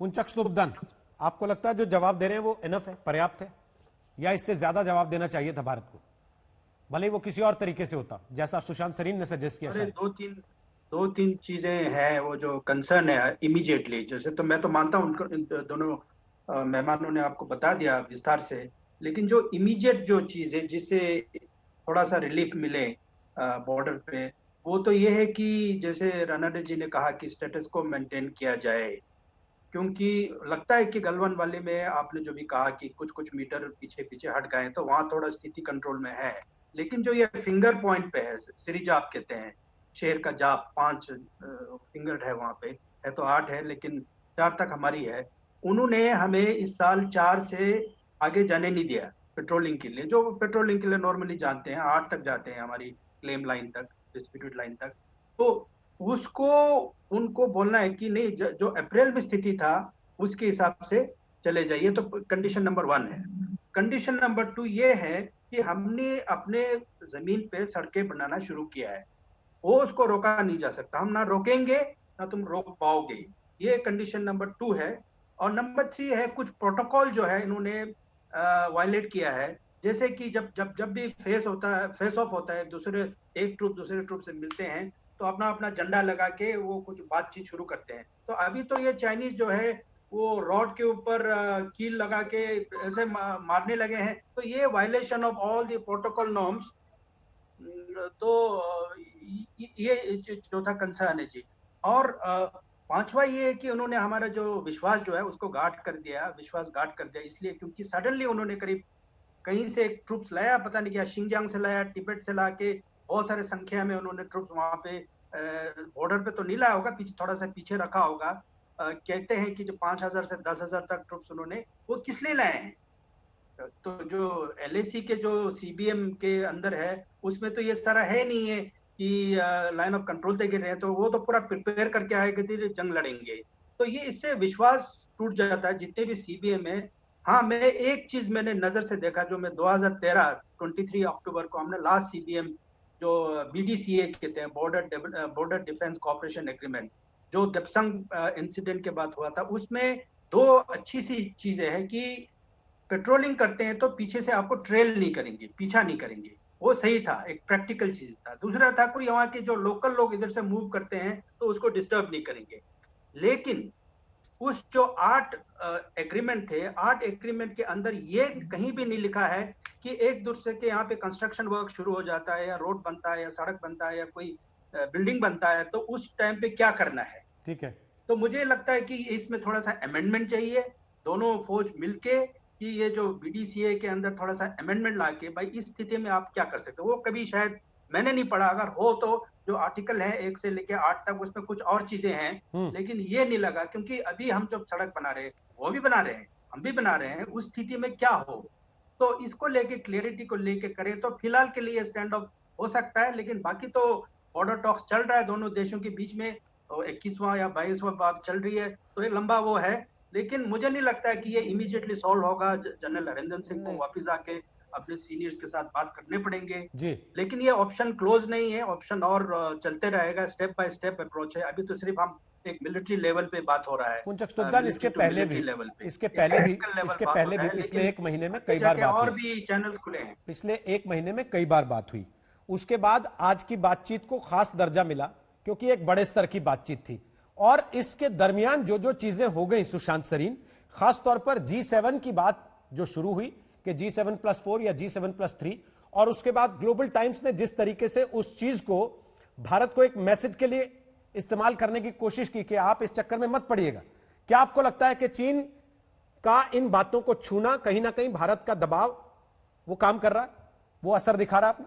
पुंचक सुब्दन, आपको लगता है जो जवाब दे रहे हैं वो इनफ है, पर्याप्त है, या इससे ज्यादा जवाब देना चाहिए था भारत को, भले ही वो किसी और तरीके से होता, जैसा सुशांत सरीन ने सजेस्ट किया? अरे शायद दो तीन चीजें हैं वो जो कंसर्न है इमीडिएटली। जैसे तो मैं तो मानता हूँ उनको, इन दोनों मेहमानों ने आपको बता दिया विस्तार से। लेकिन जो इमीडिएट जो चीज है जिससे थोड़ा सा रिलीफ मिले बॉर्डर पे, वो तो ये है कि जैसे रनाडे जी ने कहा कि स्टेटस को मेंटेन किया जाए। क्योंकि लगता है कि गलवान वाले में आपने जो भी कहा कि कुछ कुछ मीटर पीछे पीछे हट गए तो वहां थोड़ा स्थिति कंट्रोल में है। लेकिन जो ये फिंगर पॉइंट पे है, श्री जाप कहते हैं, शेर का जाप, 5 फिंगर है वहां पे। है तो 8 है लेकिन 4 तक हमारी है। उन्होंने हमें इस साल 4 से आगे जाने नहीं दिया पेट्रोलिंग के लिए। जो पेट्रोलिंग के लिए नॉर्मली जानते हैं 8 तक जाते हैं, हमारी क्लेम लाइन तक, डिस्प्यूटेड लाइन तक। तो उसको उनको बोलना है कि नहीं, जो अप्रैल में स्थिति था उसके हिसाब से चले जाइए। तो कंडीशन नंबर 1 है। कंडीशन नंबर 2 ये है कि हमने अपने जमीन पे सड़कें बनाना शुरू किया है, वो उसको रोका नहीं जा सकता। हम ना रोकेंगे ना तुम रोक पाओगे। ये कंडीशन नंबर 2 है। और नंबर 3 है, कुछ प्रोटोकॉल जो है इन्होंने वायलेट किया है। जैसे कि जब भी फेस ऑफ होता है, दूसरे एक ट्रुप दूसरे ट्रुप से मिलते हैं तो अपना अपना झंडा लगा के वो कुछ बातचीत शुरू करते हैं। तो अभी तो ये चाइनीज जो है वो रॉड के ऊपर कील लगा के ऐसे मारने लगे हैं। तो ये violation of all the protocol norms. तो ये चौथा कंसर्न है जी। और पांचवा ये है कि उन्होंने हमारा जो विश्वास जो है उसको विश्वासघात कर दिया। इसलिए क्योंकि सडनली उन्होंने करीब कहीं से एक ट्रूप्स लाया, पता नहीं क्या, शिंगजांग से लाया, तिब्बत से ला के बहुत सारे संख्या में उन्होंने ट्रूप्स वहां पे बॉर्डर पे तो नहीं लाया होगा, पीछे थोड़ा सा पीछे रखा होगा। कहते हैं कि जो 5,000 से 10,000 तक ट्रूप्स उन्होंने, वो किस लिए लाए हैं? तो जो एलएसी के जो सीबीएम के अंदर है उसमें तो ये सारा है नहीं है कि लाइन ऑफ कंट्रोल तक गिर रहे हैं। तो वो तो पूरा प्रिपेयर करके आए कि जंग लड़ेंगे। तो ये इससे विश्वास टूट जाता है जितने भी सीबीएम है। हाँ, मैं एक चीज मैंने नजर से देखा, जो मैं 2013 23 अक्टूबर को हमने लास्ट सीबीएम जो बीडीसीए कहते हैं, बॉर्डर डिफेंस कॉपरेशन एग्रीमेंट, जो दपसंग इंसिडेंट के बाद हुआ था, उसमें दो अच्छी सी चीजें हैं कि पेट्रोलिंग करते हैं तो पीछे से आपको ट्रेल नहीं करेंगे, पीछा नहीं करेंगे। वो सही था, एक प्रैक्टिकल चीज था। दूसरा था, कोई वहां के जो लोकल लोग इधर से मूव करते हैं तो उसको डिस्टर्ब नहीं करेंगे। लेकिन उस जो 8 एग्रीमेंट थे, 8 एग्रीमेंट के अंदर ये कहीं भी नहीं लिखा है कि एक दूसरे के यहाँ पे कंस्ट्रक्शन वर्क शुरू हो जाता है या रोड बनता है या सड़क बनता है या कोई बिल्डिंग बनता है तो उस टाइम पे क्या करना है। ठीक है। तो मुझे लगता है कि इसमें थोड़ा सा अमेंडमेंट चाहिए, दोनों फौज मिलके, कि ये जो बीडीसीए के अंदर थोड़ा सा अमेंडमेंट लाके, भाई इस स्थिति में आप क्या कर सकते हो। वो कभी शायद मैंने नहीं पढ़ा, अगर हो तो जो आर्टिकल है 1 से लेके 8 तक उसमें कुछ और चीजें हैं। लेकिन ये नहीं लगा, क्योंकि अभी हम जब सड़क बना रहे हैं, वो भी बना रहे हैं, हम भी बना रहे हैं, उस स्थिति में क्या हो। तो इसको लेके क्लियरिटी को लेके करें तो फिलहाल के लिए स्टैंड ऑफ हो सकता है। लेकिन बाकी तो बॉर्डर टॉक्स चल रहा है दोनों देशों के बीच में, 21वां या 22वां बात चल रही है, तो ये लंबा वो है। लेकिन मुझे नहीं लगता है कि ये इमीडिएटली सॉल्व होगा। जनरल हरेंद्र सिंह को वापस आके अपने सीनियर्स के साथ बात करने पड़ेंगे जी। लेकिन ये ऑप्शन क्लोज नहीं है, ऑप्शन और चलते रहेगा, स्टेप बाय स्टेप अप्रोच है। अभी तो सिर्फ हम एक मिलिट्री लेवल पे बात हो रहा है। पुंचक सुब्दन, इसके पहले भी पिछले एक महीने में कई बार बात हुई, और भी चैनल्स खुले हैं, पिछले एक महीने में कई बार बात हुई। उसके बाद आज की बातचीत को खास दर्जा मिला क्योंकि एक बड़े स्तर की बातचीत थी। और इसके दरमियान जो जो चीजें हो गई सुशांत सरीन, खासतौर पर G7 की बात जो शुरू हुई कि G7+4 या G7+3, और उसके बाद ग्लोबल टाइम्स ने जिस तरीके से उस चीज को भारत को एक मैसेज के लिए इस्तेमाल करने की कोशिश की कि आप इस चक्कर में मत पड़िएगा, क्या आपको लगता है कि चीन का इन बातों को छूना कहीं ना कहीं भारत का दबाव वो काम कर रहा है, वो असर दिखा रहा है आपने?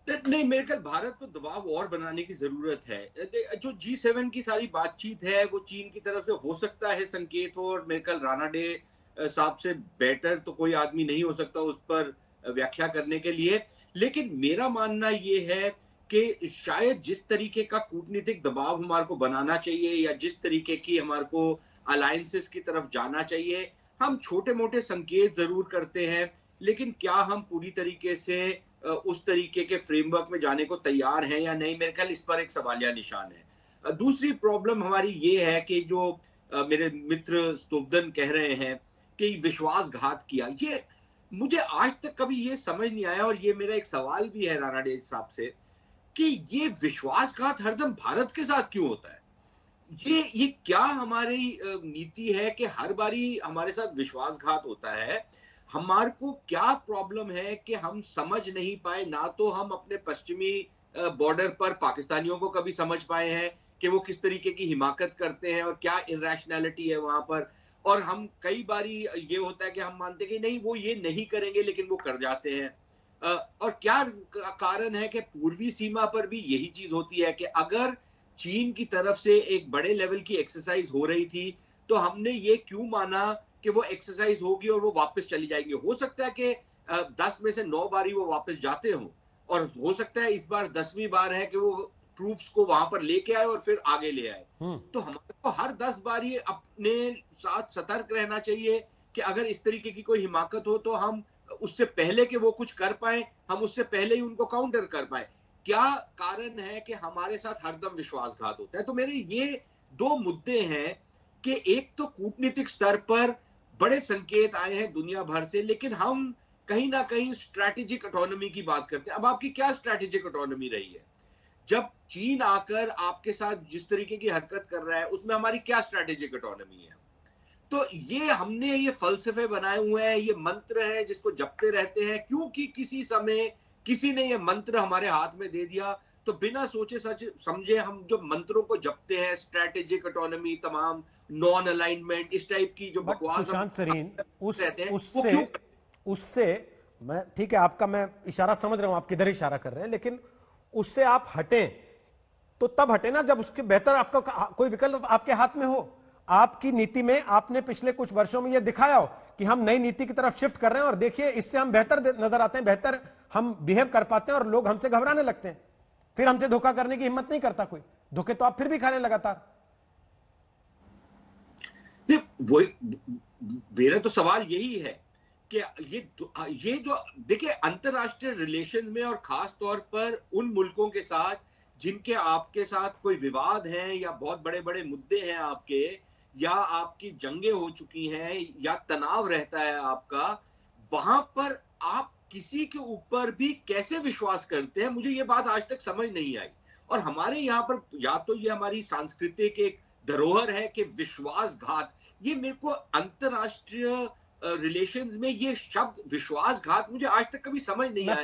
नहीं, मेरे ख्याल भारत को दबाव और बनाने की जरूरत है। जो G7 की सारी बातचीत है वो चीन की तरफ से हो सकता है संकेत हो, और मेरे ख्याल रानाडे साहब से बेटर तो कोई आदमी नहीं हो सकता उस पर व्याख्या करने के लिए। लेकिन मेरा मानना ये है कि शायद जिस तरीके का कूटनीतिक दबाव हमारे को बनाना चाहिए या जिस तरीके की हमारे को अलायंसेस की तरफ जाना चाहिए, हम छोटे मोटे संकेत जरूर करते हैं, लेकिन क्या हम पूरी तरीके से उस तरीके के फ्रेमवर्क में जाने को तैयार हैं या नहीं, मेरे ख्याल इस पर एक सवालिया निशान है। दूसरी प्रॉब्लम हमारी ये है कि जो मेरे मित्र स्तोब्दन कह रहे हैं कि विश्वासघात किया, ये मुझे आज तक कभी ये समझ नहीं आया, और ये मेरा एक सवाल भी है रानाडे साहब से कि ये विश्वासघात हरदम भारत के साथ क्यों होता है? ये क्या हमारी नीति है कि हर बारी हमारे साथ विश्वासघात होता है? हमारे को क्या प्रॉब्लम है कि हम समझ नहीं पाए, ना तो हम अपने पश्चिमी बॉर्डर पर पाकिस्तानियों को कभी समझ पाए हैं कि वो किस तरीके की हिमाकत करते हैं और क्या इरैशनैलिटी है वहां पर, और हम कई बारी ये होता है कि हम मानते हैं कि नहीं वो ये नहीं करेंगे लेकिन वो कर जाते हैं। और क्या कारण है कि पूर्वी सीमा पर भी यही चीज होती है कि अगर चीन की तरफ से एक बड़े लेवल की एक्सरसाइज हो रही थी तो हमने ये क्यों माना कि वो एक्सरसाइज होगी और वो वापस चली जाएंगी? हो सकता है कि 10 में से 9 बारी वो वापस जाते हों, और हो सकता है इस बार 10वीं बार है कि वो ट्रूप्स को वहां पर लेके आए और फिर आगे ले आए। तो हमारे को हर 10 बार ये अपने साथ सतर्क रहना चाहिए कि अगर इस तरीके की कोई हिमाकत हो तो हम उससे पहले कि वो कुछ कर पाए, हम उससे पहले ही उनको काउंटर कर पाए। क्या कारण है कि हमारे साथ हरदम विश्वासघात होता है? तो मेरे ये 2 मुद्दे हैं कि एक तो कूटनीतिक स्तर पर बड़े संकेत आए हैं दुनिया भर से, लेकिन हम कहीं ना कहीं स्ट्रैटेजिक ऑटोनॉमी की बात करते हैं। अब आपकी क्या स्ट्रैटेजिक ऑटोनॉमी रही है? जब चीन आकर आपके साथ जिस तरीके की हरकत कर रहा है उसमें हमारी क्या स्ट्रैटेजिक ऑटोनॉमी है? तो ये हमने ये फलसफे बनाए हुए हैं, ये मंत्र है जिसको जपते रहते हैं क्योंकि किसी समय किसी ने ये मंत्र हमारे हाथ में दे दिया, तो बिना सोचे सच समझे हम जो मंत्रों को जपते हैं, स्ट्रैटेजिक ऑटोनॉमी, तमाम नॉन अलाइनमेंट, इस टाइप की जो बकवास सुशांत सरीन रहते हैं, वो उससे क्यों? उससे मैं ठीक है, आपका मैं इशारा समझ रहा हूं, आप किधर इशारा कर रहे हैं, लेकिन उससे आप हटें तो तब हटे ना जब उसके बेहतर आपका कोई विकल्प आपके हाथ में हो। आपकी नीति में आपने पिछले कुछ वर्षों में यह दिखाया हो कि हम नई नीति की तरफ शिफ्ट कर रहे हैं और देखिए इससे हम बेहतर नजर आते हैं, बेहतर हम बिहेव कर पाते हैं और लोग हमसे घबराने लगते हैं, फिर हमसे धोखा करने की हिम्मत नहीं करता कोई। धोखे तो आप फिर भी खा रहे हैं लगातार। वो मेरा तो सवाल यही है कि ये जो देखिए अंतरराष्ट्रीय रिलेशंस में और खास तौर पर उन मुल्कों के साथ जिनके आपके साथ कोई विवाद हैं या बहुत बड़े बड़े मुद्दे हैं आपके, या आपकी जंगें हो चुकी हैं या तनाव रहता है आपका, वहां पर आप किसी के ऊपर भी कैसे विश्वास करते हैं? मुझे ये बात आज तक समझ नहीं आई। और हमारे यहाँ पर या तो ये हमारी सांस्कृतिक एक धरोहर है कि विश्वासघात, ये मेरे को अंतरराष्ट्रीय रिलेशंस में ये शब्द विश्वासघात मुझे आज तक कभी समझ नहीं आया।